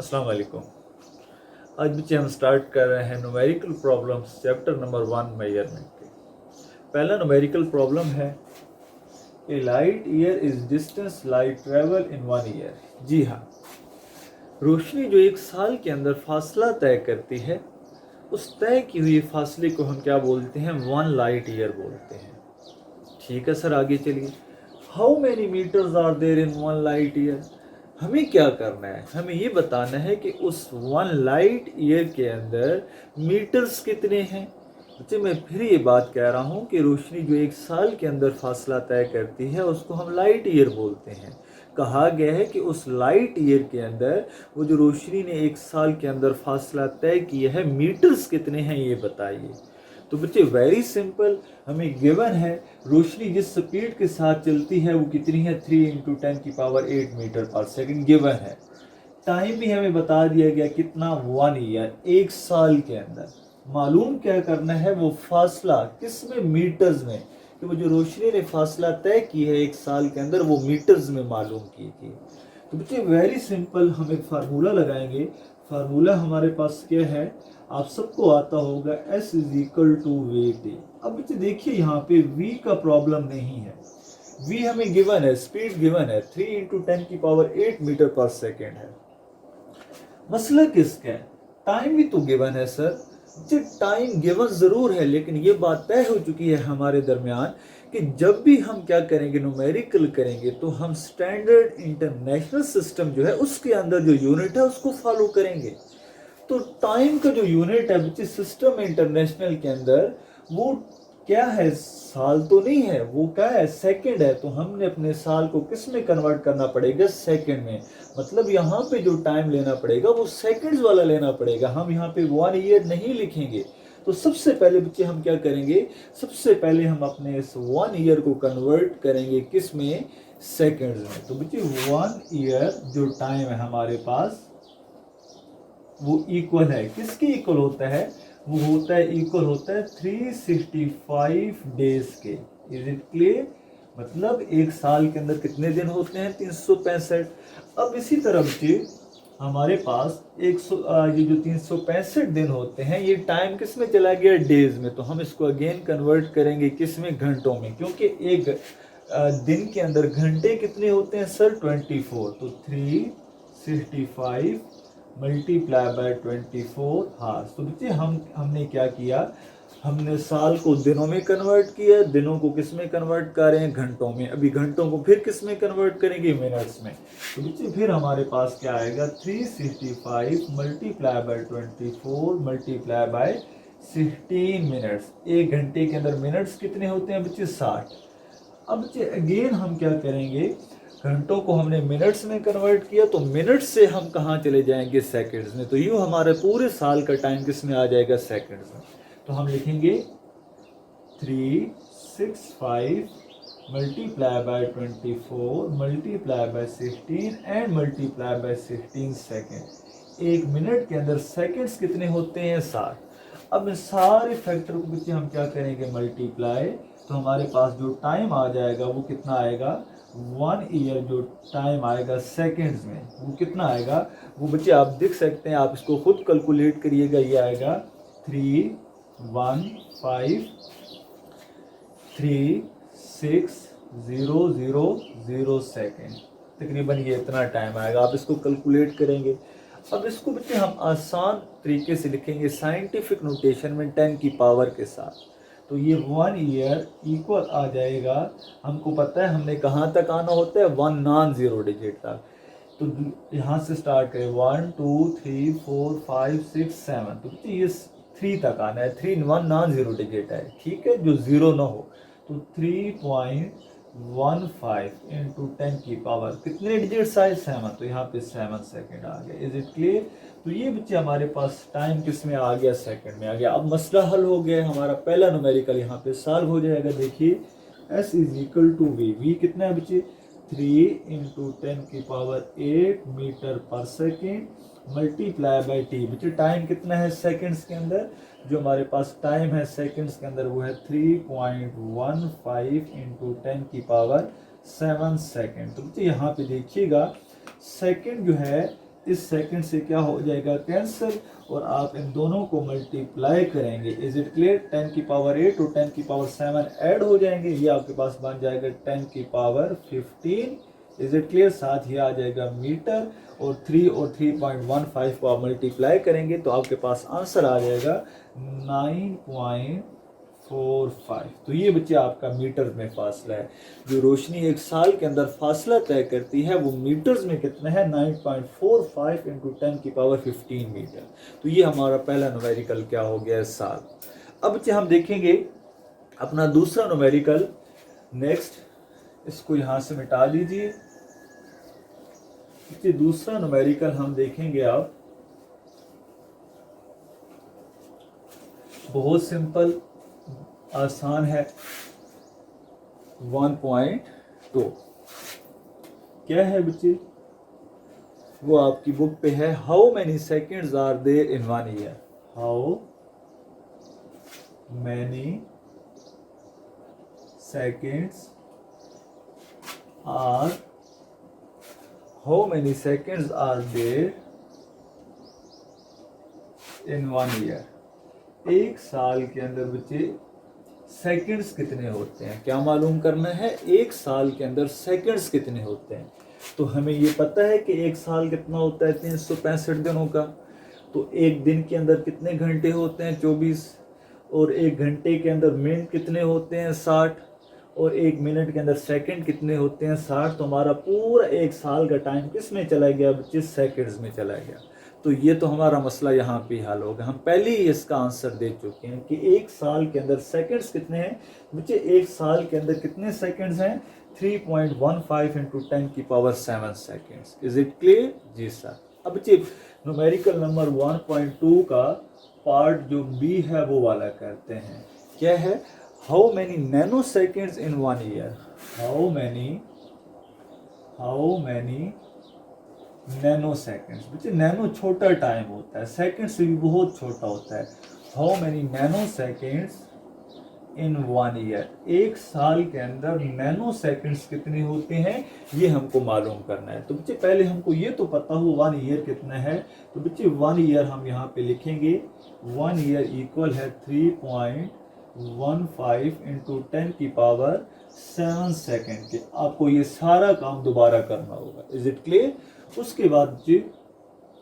अस्सलाम वालेकुम। आज बच्चे हम स्टार्ट कर रहे हैं numerical problems chapter number 1 measurement के। पहला न्यूमेरिकल प्रॉब्लम है a light year is distance light travel in 1 year. जी हाँ, रोशनी जो एक साल के अंदर फासला तय करती है, उस तय की हुई फासले को हम क्या बोलते हैं? 1 लाइट ईयर बोलते हैं। ठीक है सर, आगे चलिए। How many metres are there in 1 light year? हमें क्या करना है? हमें ये बताना है कि उस 1 लाइट ईयर के अंदर मीटर्स कितने हैं। बच्चे, मैं फिर ये बात कह रहा हूँ कि रोशनी जो एक साल के अंदर फासला तय करती है, उसको हम लाइट ईयर बोलते हैं। कहा गया है कि उस लाइट ईयर के अंदर वो जो रोशनी ने एक साल के अंदर फासला तय किया है, मीटर्स कितने हैं ये बताइए। तो बच्चे वेरी सिंपल, हमें गिवन है रोशनी जिस स्पीड के साथ चलती है वो कितनी है? 3 × 10⁸ मीटर पर सेकंड गिवन है। टाइम भी हमें बता दिया गया कितना? 1 ईयर, एक साल के अंदर। मालूम क्या करना है? वो फासला किस में? मीटर्स में। कि वो जो रोशनी ने फासला तय की है एक साल के अंदर, वो मीटर्स में मालूम की थी। तो बच्चे वेरी सिंपल, हम एक फार्मूला लगाएंगे। फार्मूला हमारे पास क्या है? आप सबको आता होगा, S = VT। अब बच्चे देखिए, यहाँ पे V का प्रॉब्लम नहीं है। V हमें गिवन है, स्पीड गिवन है, 3 × 10⁸ मीटर पर सेकेंड है। मसला किसका है? टाइम भी तो गिवन है सर। जी, टाइम गिवन जरूर है, लेकिन ये बात तय हो चुकी है हमारे दरमियान कि जब भी हम क्या करेंगे, न्यूमेरिकल करेंगे, तो हम स्टैंडर्ड इंटरनेशनल सिस्टम जो है उसके अंदर जो यूनिट है उसको फॉलो करेंगे। तो टाइम का जो यूनिट है बच्चे सिस्टम इंटरनेशनल के अंदर, वो क्या है? साल तो नहीं है, वो क्या है? सेकंड है। तो हमने अपने साल को किस में कन्वर्ट करना पड़ेगा? सेकंड में। मतलब यहाँ पे जो टाइम लेना पड़ेगा वो सेकंड्स वाला लेना पड़ेगा। हम यहाँ पे 1 ईयर नहीं लिखेंगे। तो सबसे पहले बच्चे हम क्या करेंगे? सबसे पहले हम अपने इस 1 ईयर को कन्वर्ट करेंगे किस में? सेकंड्स में। तो बच्चे 1 ईयर जो टाइम है हमारे पास, वो इक्वल है किसके? इक्वल होता है, वो होता है इक्वल होता है 365 डेज के। Is it clear? मतलब एक साल के अंदर कितने दिन होते हैं? 365। अब इसी तरह बच्चे हमारे पास ये जो 365 दिन होते हैं, ये टाइम किस में चला गया? डेज में। तो हम इसको अगेन कन्वर्ट करेंगे किस में? घंटों में। क्योंकि एक दिन के अंदर घंटे कितने होते हैं सर? 24। तो 365 मल्टीप्लाई बाय 24 हार्स। तो बच्चे हमने क्या किया? हमने साल को दिनों में कन्वर्ट किया, दिनों को किस में कन्वर्ट कर रहे हैं? घंटों में। अभी घंटों को फिर किस में कन्वर्ट करेंगे? मिनट्स में। तो बच्चे फिर हमारे पास क्या आएगा? 365 multiply by 24 multiply by 16 minutes. एक घंटे के अंदर मिनट्स कितने होते हैं बच्चे? 60। अब बच्चे अगेन हम क्या करेंगे? घंटों को हमने मिनट्स में कन्वर्ट किया, तो मिनट्स से हम कहाँ चले जाएंगे? सेकंड्स में। तो यूँ हमारे पूरे साल का टाइम किस में आ जाएगा? सेकंड्स में। तो हम लिखेंगे 365 multiply by 24 multiply by 16 and multiply by 16 second. एक मिनट के अंदर सेकंड्स कितने होते हैं? 60। अब इन सारे फैक्टर को बच्चे हम क्या करेंगे? मल्टीप्लाई। तो हमारे पास जो टाइम आ जाएगा वो कितना आएगा? 1 ईयर जो टाइम आएगा सेकंड्स में, वो कितना आएगा? वो बच्चे आप देख सकते हैं, आप इसको खुद कैलकुलेट करिएगा। ये आएगा 315360000 सेकेंड। तकरीबन ये इतना टाइम आएगा। आप इसको कैलकुलेट करेंगे। अब इसको बच्चे हम आसान तरीके से लिखेंगे साइंटिफिक नोटेशन में 10 की पावर के साथ। तो ये 1 ईयर इक्वल आ जाएगा, हमको पता है हमने कहाँ तक आना होता है? 1 नॉन जीरो डिजिट तक। तो यहाँ से स्टार्ट करें 1 2 3 4 5 6 7। तो ये 3 तक आना है। 3 1 नॉन जीरो डिजिट है, ठीक है, जो जीरो ना हो। तो 3.15 इंटू 10 की पावर कितने डिजिट्स आए? 7। तो यहाँ पे 7 सेकेंड आ गया। Is it clear? तो ये बच्चे हमारे पास टाइम किस में आ गया? सेकंड में आ गया। अब मसला हल हो गया। हमारा पहला न्यूमेरिकल यहाँ पे सॉल्व हो जाएगा। देखिए S = V। V कितना है बच्चे? 3 × 10⁸ मीटर पर सेकेंड मल्टीप्लाई बाय टी। बच्चे टाइम कितना है सेकंड्स के अंदर? जो हमारे पास टाइम है सेकंड्स के अंदर वो है 3.15 × 10⁻7 सेकेंड। तो बच्चे यहाँ पे देखिएगा, सेकंड जो है इस सेकंड से क्या हो जाएगा कैंसिल, और आप इन दोनों को मल्टीप्लाई करेंगे। Is it clear? 10 की पावर 8 और 10 की पावर 7 ऐड हो जाएंगे, ये आपके पास बन जाएगा 10 की पावर 15। Is it clear? साथ ही आ जाएगा मीटर, और 3 और 3.15 को आप मल्टीप्लाई करेंगे तो आपके पास आंसर आ जाएगा 9.45। तो ये बच्चे आपका मीटर में फासला है। जो रोशनी एक साल के अंदर फासला तय करती है वो मीटर्स में कितना है? 9.45 इंटू 10 की पावर 15 मीटर। तो ये हमारा पहला न्यूमेरिकल क्या हो गया साल। अब बच्चे हम देखेंगे अपना दूसरा न्यूमेरिकल। नेक्स्ट, इसको यहां से मिटा लीजिए। दूसरा न्यूमेरिकल हम देखेंगे आप, बहुत सिंपल आसान है। 1.2 क्या है बच्चे? वो आपकी बुक पे है। How many seconds are there in 1 year? How many seconds are there in 1 year? एक साल के अंदर बच्चे सेकंड्स कितने होते हैं, क्या मालूम करना है। एक साल के अंदर सेकंड्स कितने होते हैं? तो हमें ये पता है कि एक साल कितना होता है? 365 दिनों का। तो एक दिन के अंदर कितने घंटे होते हैं? 24। और एक घंटे के अंदर मिनट कितने होते हैं? 60। और एक मिनट के अंदर सेकंड कितने होते हैं? 60। तो हमारा पूरा एक साल का टाइम किस में चला गया बच्चे? सेकंड्स में चला गया। तो ये तो हमारा मसला यहाँ पे हल होगा। हम पहले ही इसका आंसर दे चुके हैं कि एक साल के अंदर सेकंड्स कितने हैं बच्चे? एक साल के अंदर कितने सेकंड्स हैं? 3.15 इंटू 10 की power 7 seconds. Is it clear? जी सर। अब बच्चे न्यूमेरिकल नंबर 1.2 का पार्ट जो बी है वो वाला करते हैं। क्या है? How many nano seconds in 1 year? How many nano seconds. बच्चे नैनो छोटा टाइम होता है, सेकेंड से भी बहुत छोटा होता है। How many nano seconds in 1 year? एक साल के अंदर नैनो सेकेंड्स कितने होते हैं ये हमको मालूम करना है। तो बच्चे पहले हमको ये तो पता हो 1 ईयर कितना है। तो बच्चे 1 ईयर हम यहाँ पे लिखेंगे। 1 ईयर इक्वल है 3.15 इंटू 10 की पावर 7 सेकेंड के। आपको ये सारा काम दोबारा करना होगा। Is it clear? उसके बाद जी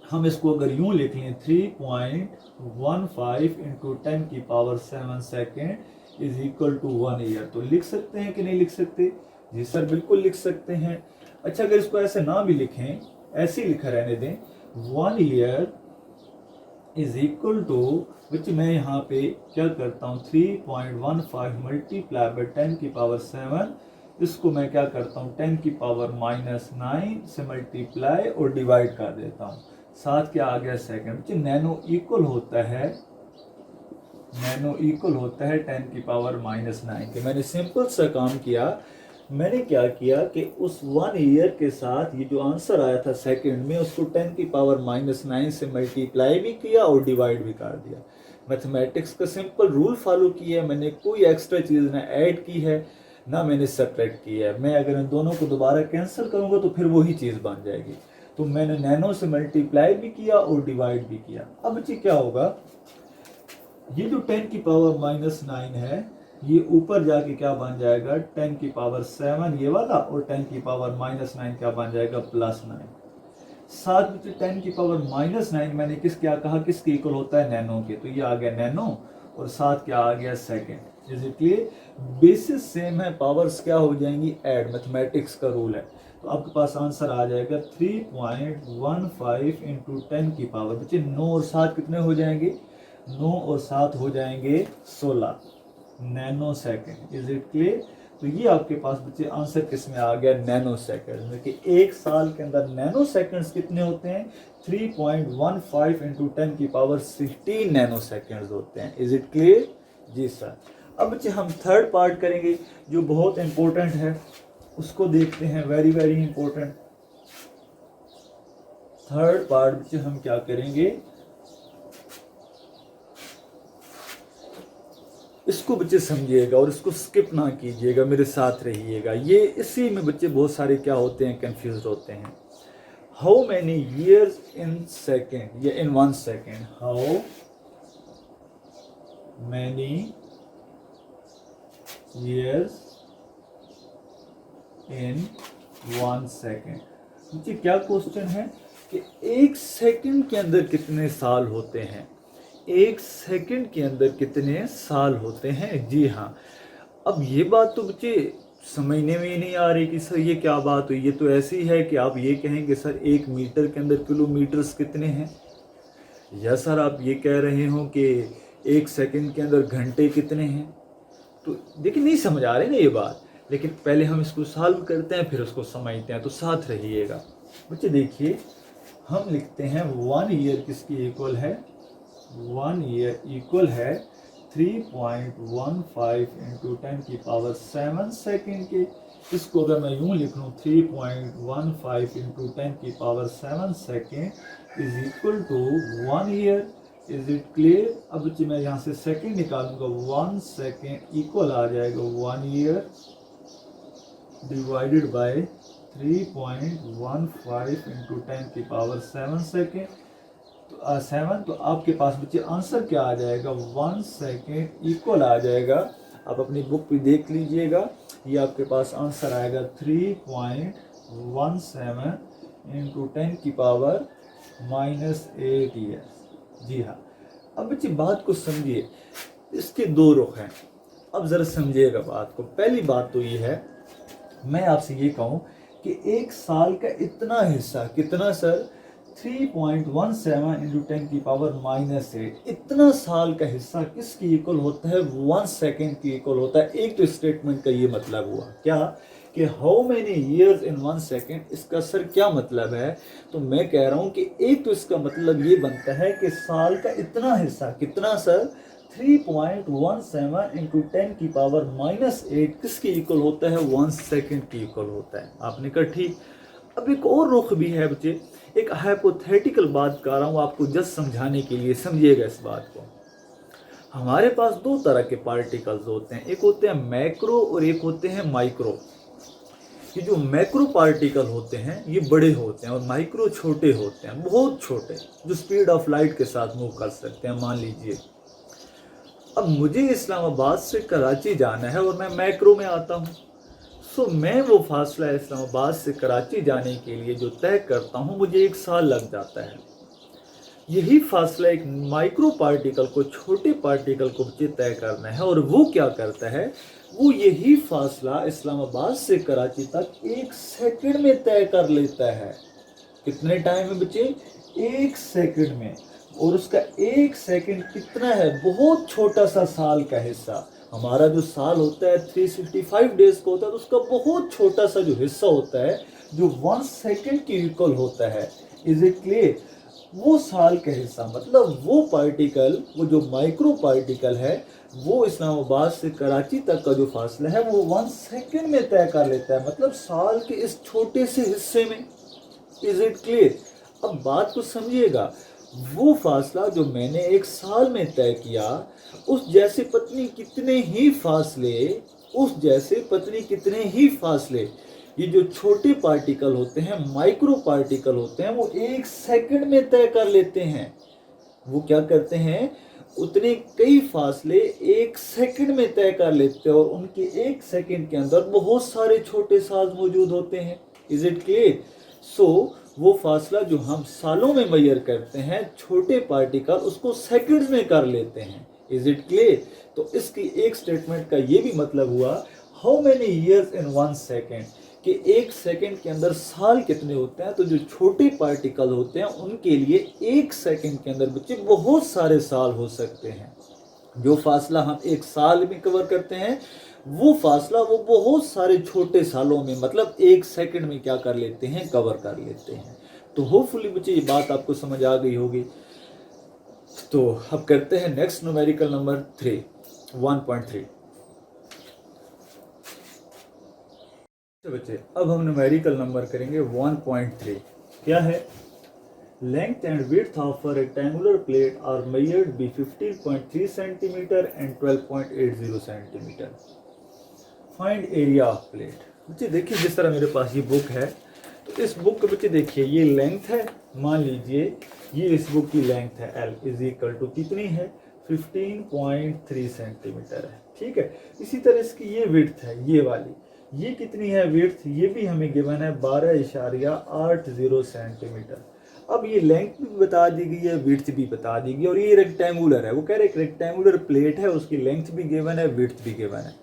हम इसको अगर यूं लिख लें 3.15 इंटू 10 की power 7 second is equal to 1 year. तो लिख सकते हैं कि नहीं लिख सकते? जी सर बिल्कुल लिख सकते हैं। अच्छा अगर इसको ऐसे ना भी लिखें, ऐसे ही लिखा रहने दें, 1 ईयर इज इक्वल टू, विच मैं यहाँ पे क्या करता हूँ 3.15 मल्टीप्लाई बाई 10 की पावर 7, इसको मैं क्या करता हूँ 10 की पावर -9 से मल्टीप्लाई और डिवाइड कर देता हूँ। साथ क्या आ गया सेकेंड। नैनो इक्वल होता है 10 की पावर -9 के। मैंने सिंपल सा काम किया। मैंने क्या किया कि उस 1 ईयर के साथ ये जो आंसर आया था सेकंड में उसको 10 की पावर -9 से मल्टीप्लाई भी किया और डिवाइड भी कर दिया। मैथमेटिक्स का सिंपल रूल फॉलो किया है। मैंने कोई एक्स्ट्रा चीज़ ना ऐड की है ना मैंने सब्ट्रैक्ट किया है। मैं अगर इन दोनों को दोबारा कैंसिल करूँगा तो फिर वही चीज़ बन जाएगी। तो मैंने नैनो से मल्टीप्लाई भी किया और डिवाइड भी किया। अब बच्चे क्या होगा, ये जो 10 की पावर -9 है ये ऊपर जाके क्या बन जाएगा 10 की पावर 7 ये वाला, और 10 की पावर -9 क्या बन जाएगा +9। साथ में 10 की पावर -9 मैंने क्या कहा किसके इक्वल होता है? नैनो के। तो ये आ गया नैनो और साथ क्या आ गया सेकेंड। इसलिए बेसिस सेम है, पावर्स क्या हो जाएंगी ऐड। मैथमेटिक्स का रूल है। तो आपके पास आंसर आ जाएगा 3.15 इंटू 10 की पावर। बच्चे 9 और 7 कितने हो जाएंगे? 9 और 7 हो जाएंगे 16 nano second. Is it clear? तो ये आपके पास बच्चे आंसर किस में आ गया? नैनो सेकेंड में। कि एक साल के अंदर नैनो सेकेंड्स कितने होते हैं? 3.15 इंटू 10 की पावर 16 नैनो सेकेंड्स होते हैं। Is it clear? जी सर। अब बच्चे हम थर्ड पार्ट करेंगे जो बहुत इंपॉर्टेंट है, उसको देखते हैं। Very very important third part बच्चे हम क्या करेंगे, इसको बच्चे समझिएगा और इसको स्किप ना कीजिएगा, मेरे साथ रहिएगा। ये इसी में बच्चे बहुत सारे क्या होते हैं कंफ्यूज होते हैं। How many years in second या इन 1 second, how many years in 1 second. मुझे क्या क्वेश्चन है कि 1 सेकंड के अंदर कितने साल होते हैं, 1 सेकंड के अंदर कितने साल होते हैं। जी हाँ, अब ये बात तो बच्चे समझने में ही नहीं आ रही कि सर ये क्या बात हुई। ये तो ऐसी है कि आप ये कहेंगे सर 1 मीटर के अंदर किलोमीटर्स कितने हैं, या सर आप ये कह रहे हो कि 1 सेकंड के अंदर घंटे कितने हैं। तो देखिए नहीं समझ आ रही ना ये बात, लेकिन पहले हम इसको सॉल्व करते हैं फिर उसको समझते हैं, तो साथ रहिएगा। बच्चे देखिए हम लिखते हैं 1 ईयर किसकी इक्वल है, 1 ईयर इक्वल है 3.15 इंटू 10⁻7 सेकेंड के। इसको अगर मैं यूं लिख लूँ 3.15 into 10⁻7 second is equal to 1 year. Is it clear. अब बच्चे मैं यहाँ से सेकेंड निकालूंगा, 1 सेकेंड इक्वल आ जाएगा 1 year divided by 3.15 into 10⁻7 second, तो 7। तो आपके पास बच्चे आंसर क्या आ जाएगा, 1 सेकेंड इक्वल आ जाएगा। आप अपनी बुक पे देख लीजिएगा, ये आपके पास आंसर आएगा 3.17 इंटू 10⁻⁻8 ईयर्स। जी हाँ, अब बच्चे बात को समझिए, इसके 2 रुख हैं। अब जरा समझिएगा बात को। पहली बात तो ये है, मैं आपसे ये कहूँ कि 1 साल का इतना हिस्सा कितना सर, 3.17 इंटू 10⁻⁻8, इतना साल का हिस्सा किसकी इक्वल होता है, 1 सेकेंड की इक्वल होता है। एक तो स्टेटमेंट का ये मतलब हुआ क्या कि how many years in 1 second. इसका सर क्या मतलब है, तो मैं कह रहा हूँ कि एक तो इसका मतलब ये बनता है कि साल का इतना हिस्सा कितना सर, 3.17 इंटू 10⁻⁻8 किसकी इक्वल होता है, 1 सेकेंड की इक्वल होता है। आपने कहा ठीक। अब एक और रुख भी है बच्चे, एक हाइपोथेटिकल बात कर रहा हूँ आपको जस्ट समझाने के लिए, समझिएगा इस बात को। हमारे पास 2 तरह के पार्टिकल्स होते हैं, एक होते हैं मैक्रो और एक होते हैं माइक्रो। ये जो मैक्रो पार्टिकल होते हैं ये बड़े होते हैं और माइक्रो छोटे होते हैं, बहुत छोटे, जो स्पीड ऑफ लाइट के साथ मूव कर सकते हैं। मान लीजिए अब मुझे इस्लामाबाद से कराची जाना है और मैं मैक्रो में आता हूँ, सो मैं वो फासला इस्लामाबाद से कराची जाने के लिए जो तय करता हूँ मुझे 1 साल लग जाता है। यही फासला एक माइक्रो पार्टिकल को, छोटे पार्टिकल को तय करना है, और वो क्या करता है, वो यही फासला इस्लामाबाद से कराची तक 1 सेकंड में तय कर लेता है। कितने टाइम में बच्चे, 1 सेकंड में। और उसका 1 सेकंड कितना है, बहुत छोटा सा साल का हिस्सा। हमारा जो साल होता है 365 डेज का होता है, तो उसका बहुत छोटा सा जो हिस्सा होता है जो 1 सेकंड की इक्वल होता है। Is it clear. वो साल का हिस्सा मतलब वो पार्टिकल, वो जो माइक्रो पार्टिकल है, वो इस्लामाबाद से कराची तक का जो फासला है वो 1 सेकंड में तय कर लेता है, मतलब साल के इस छोटे से हिस्से में। Is it clear. अब बात को समझिएगा, वो फासला जो मैंने 1 साल में तय किया, उस जैसे पत्नी कितने ही फासले, उस जैसे पत्नी कितने ही फासले ये जो छोटे पार्टिकल होते हैं, माइक्रो पार्टिकल होते हैं, वो 1 सेकंड में तय कर लेते हैं। वो क्या करते हैं, उतने कई फासले 1 सेकंड में तय कर लेते हैं, और उनके 1 सेकंड के अंदर बहुत सारे छोटे साल मौजूद होते हैं। Is it clear. सो वो फासला जो हम सालों में मेजर करते हैं, छोटे पार्टिकल उसको सेकंड्स में कर लेते हैं। Is it clear. तो इसकी एक स्टेटमेंट का ये भी मतलब हुआ, how many years in 1 second, कि 1 सेकेंड के अंदर साल कितने होते हैं। तो जो छोटे पार्टिकल होते हैं उनके लिए 1 सेकेंड के अंदर बच्चे बहुत सारे साल हो सकते हैं। जो फासला हम 1 साल में कवर करते हैं, वो फासला वो बहुत सारे छोटे सालों में, मतलब 1 सेकेंड में क्या कर लेते हैं, कवर कर लेते हैं। तो होपफुली बच्चे ये बात आपको समझ आ गई होगी। तो अब करते हैं नेक्स्ट न्यूमेरिकल नंबर 3, 1.3। बच्चे अब हम न्यूमेरिकल नंबर करेंगे 1.3। क्या है, length and width of a rectangular plate are measured be 15.3 centimetre and 12.80 centimetre. Find area of plate. बच्चे देखिए जिस तरह मेरे पास ये बुक है, तो इस बुक के बच्चे देखिए ये लेंथ है, मान लीजिए ये इस बुक की लेंथ है L इज इक्वल टू कितनी है 15.3 सेंटीमीटर है, ठीक है। इसी तरह इसकी ये विड्थ है, ये वाली, ये कितनी है विड्थ, ये भी हमें गिवन है 12.80 सेंटीमीटर। अब ये लेंथ भी बता दी गई है, विड्थ भी बता दी गई, और ये रेक्टेंगुलर है, वो कह रहे हैं रेक्टेंगुलर प्लेट है, उसकी लेंथ भी गिवन है, विड्थ भी गिवन है।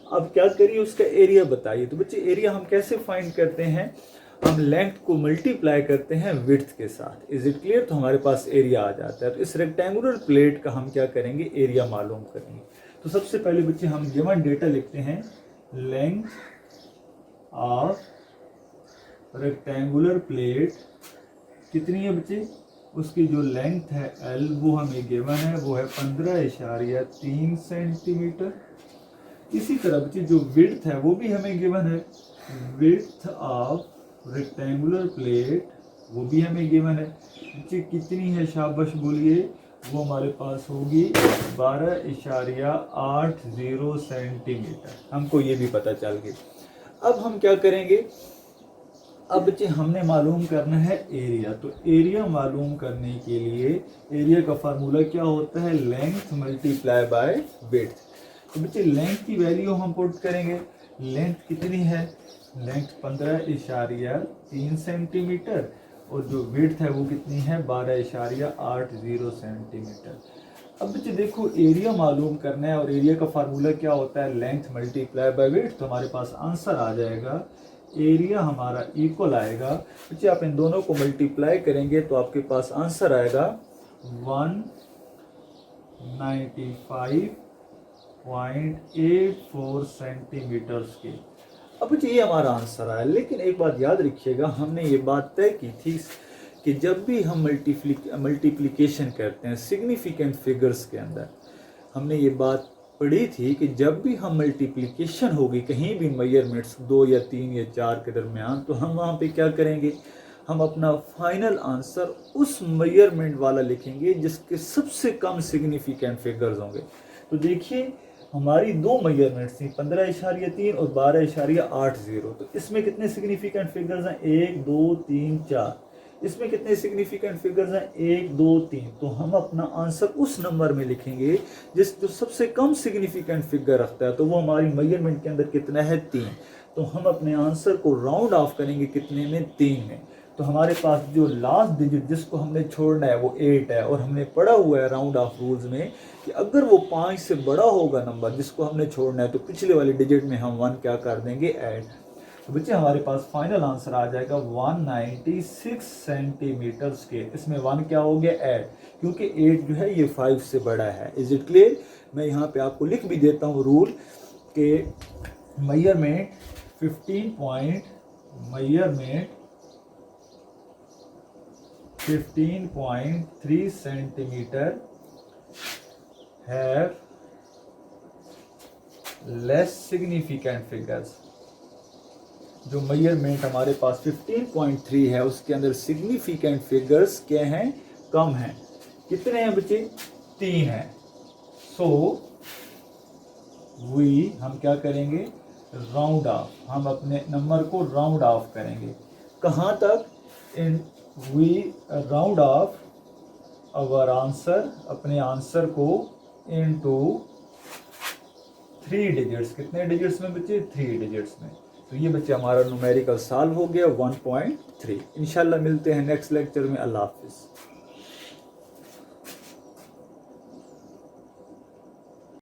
अब क्या करिए, उसका एरिया बताइए। तो बच्चे एरिया हम कैसे फाइंड करते हैं, हम लेंथ को मल्टीप्लाई करते हैं विड्थ के साथ। Is it clear? तो हमारे पास एरिया आ जाता है। तो इस रेक्टेंगुलर प्लेट का हम क्या करेंगे, एरिया मालूम करेंगे। तो सबसे पहले बच्चे हम गिवन डेटा लिखते हैं, लेंथ ऑफ रेक्टेंगुलर प्लेट कितनी है बच्चे, उसकी जो लेंथ है L वो हमें गिवन है, वो है 15.3 सेंटीमीटर। इसी तरह बच्चे जो विड्थ है वो भी हमें गिवन है, विड्थ ऑफ रेक्टेंगुलर प्लेट वो भी हमें गिवन है। बच्चे कितनी है, शाबाश बोलिए, वो हमारे पास होगी 12.80 सेंटीमीटर। हमको ये भी पता चल गया। अब हम क्या करेंगे, अब बच्चे हमने मालूम करना है एरिया। तो एरिया मालूम करने के लिए एरिया का फार्मूला क्या होता है, लेंथ मल्टीप्लाई बाय विड्थ। तो बच्चे लेंथ की वैल्यू हम पुट करेंगे, लेंथ कितनी है, लेंथ 15.3 सेंटीमीटर, और जो विड्थ है वो कितनी है 12.80 सेंटीमीटर। अब बच्चे देखो एरिया मालूम करना है, और एरिया का फार्मूला क्या होता है, लेंथ मल्टीप्लाई बाय विड्थ। तो हमारे पास आंसर आ जाएगा, एरिया हमारा इक्वल आएगा। बच्चे आप इन दोनों को मल्टीप्लाई करेंगे तो आपके पास आंसर आएगा 195.84 सेंटीमीटर के। अब बच्चे ये हमारा आंसर आया। लेकिन एक बात याद रखिएगा, हमने ये बात तय की थी कि जब भी हम मल्टीप्लिकेशन करते हैं सिग्निफिकेंट फिगर्स के अंदर, हमने ये बात पढ़ी थी कि जब भी हम मल्टीप्लिकेशन होगी कहीं भी मेजरमेंट्स 2 या 3 या 4 के दरमियान, तो हम वहाँ पे क्या करेंगे, हम अपना फाइनल आंसर उस मेजरमेंट वाला लिखेंगे जिसके सबसे कम सिग्निफिकेंट फिगर्स होंगे। तो देखिए हमारी दो मेजरमेंट्स थी 15.3 और 12.80। तो इसमें कितने सिग्निफिकेंट फिगर्स हैं, 1 2 3 4। इसमें कितने सिग्निफिकेंट फिगर्स हैं, 1 2 3। तो हम अपना आंसर उस नंबर में लिखेंगे जो सबसे कम सिग्निफिकेंट फिगर रखता है। तो वो हमारी मेजरमेंट के अंदर कितना है, 3। तो हम अपने आंसर को राउंड ऑफ करेंगे कितने में, 3 में। तो हमारे पास जो लास्ट डिजिट जिसको हमने छोड़ना है वो 8 है, और हमने पढ़ा हुआ है राउंड ऑफ रूल्स में कि अगर वो 5 से बड़ा होगा नंबर जिसको हमने छोड़ना है, तो पिछले वाले डिजिट में हम 1 क्या कर देंगे, ऐड। तो बच्चे हमारे पास फाइनल आंसर आ जाएगा 196 सेंटीमीटर के। इसमें 1 क्या हो गया, ऐड, क्योंकि 8 जो है ये 5 से बड़ा है। Is it clear? मैं यहाँ पे आपको लिख भी देता हूँ रूल के measurement 15.3 centimetre have less significant figures। जो मेजरमेंट हमारे पास 15.3 है उसके अंदर सिग्निफिकेंट फिगर्स क्या हैं, कम हैं। कितने हैं बच्चे, 3 हैं। सो हम क्या करेंगे, राउंड ऑफ, हम अपने नंबर को राउंड ऑफ करेंगे। कहाँ तक, in we round off our answer, अपने आंसर को इनटू 3 डिजिट्स। कितने डिजिट्स में बच्चे, 3 डिजिट्स में। तो ये बच्चे हमारा न्यूमेरिकल सॉल्व हो गया 1.3। इंशाल्लाह मिलते हैं नेक्स्ट लेक्चर में। अल्लाह हाफिज़।